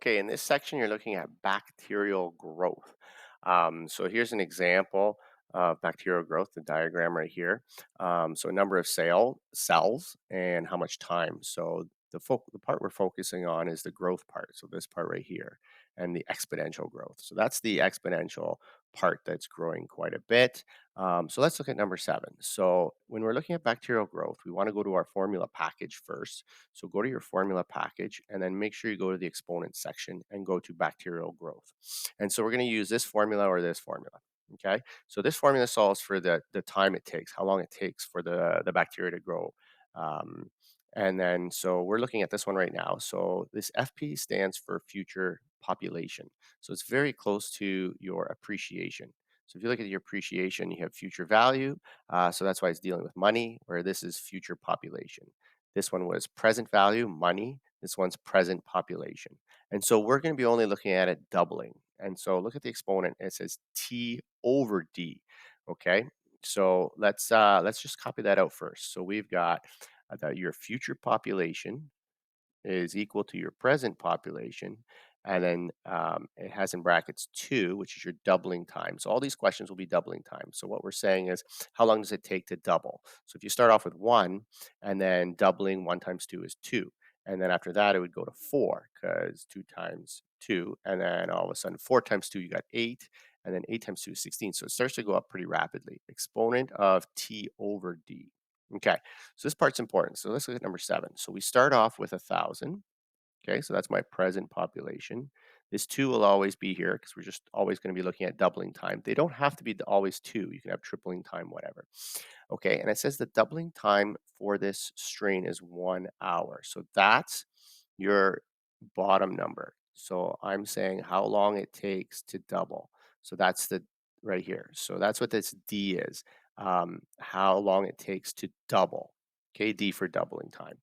Okay, in this section, you're looking at bacterial growth. So here's an example of bacterial growth, the diagram right here. So number of cells and how much time. So the part we're focusing on is the growth part. So this part right here and the exponential growth. So that's the exponential part that's growing quite a bit. So let's look at number 7. So when we're looking at bacterial growth, we want to go to our formula package first. So go to your formula package and then make sure you go to the exponent section and go to bacterial growth. And so we're going to use this formula or this formula. Okay. So this formula solves for the time it takes, how long it takes for the bacteria to grow. Um, and then so we're looking at this one right now. So this FP stands for future population. So it's very close to your appreciation. So if you look at your appreciation, you have future value. So that's why it's dealing with money, where this is future population. This one was present value, money. This one's present population. And so we're going to be only looking at it doubling. And so look at the exponent. It says T over D. Okay. So let's just copy that out first. So we've got that your future population is equal to your present population. And then it has in brackets 2, which is your doubling time. So all these questions will be doubling time. So what we're saying is, how long does it take to double? So if you start off with 1 and then doubling 1 times 2 is 2. And then after that, it would go to 4 because 2 times 2. And then all of a sudden, 4 times 2, you got 8. And then 8 times 2 is 16. So it starts to go up pretty rapidly. Exponent of T over D. Okay, so this part's important. So let's look at number 7. So we start off with 1,000. Okay, so that's my present population. This 2 will always be here because we're just always going to be looking at doubling time. They don't have to be always 2. You can have tripling time, whatever. Okay, and it says the doubling time for this strain is 1 hour. So that's your bottom number. So I'm saying how long it takes to double. So that's the right here. So that's what this D is. How long it takes to double. Okay, D for doubling time.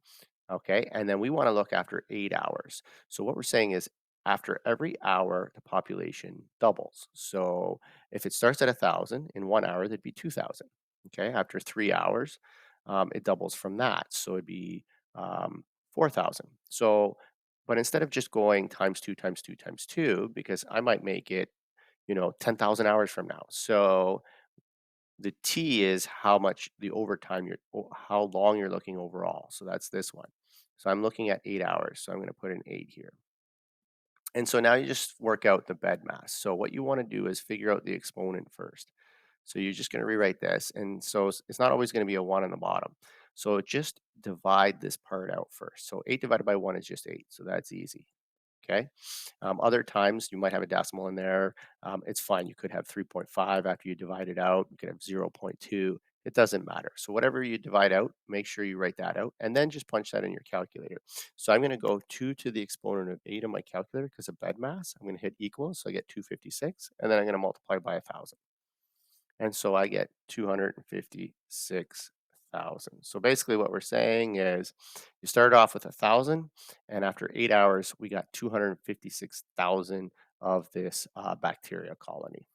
Okay, and then we want to look after 8 hours. So what we're saying is after every hour, the population doubles. So if it starts at 1,000 in 1 hour, that'd be 2,000. Okay, after 3 hours, it doubles from that. So it'd be 4,000. So, but instead of just going times two times two times two, because I might make it, 10,000 hours from now. So the T is how much the overtime how long you're looking overall. So that's this one. So I'm looking at 8 hours. So I'm going to put in 8 here. And so now you just work out the bed mass. So what you want to do is figure out the exponent first. So you're just going to rewrite this. And so it's not always going to be a 1 on the bottom. So just divide this part out first. So 8 divided by 1 is just 8. So that's easy. Okay. Other times you might have a decimal in there. It's fine. You could have 3.5 after you divide it out. You could have 0.2. It doesn't matter. So whatever you divide out, make sure you write that out and then just punch that in your calculator. So I'm going to go 2 to the exponent of 8 on my calculator because of bed mass. I'm going to hit equal. So I get 256. And then I'm going to multiply by 1,000. And so I get 256,000. So basically what we're saying is you started off with 1,000 and after 8 hours, we got 256,000 of this bacteria colony.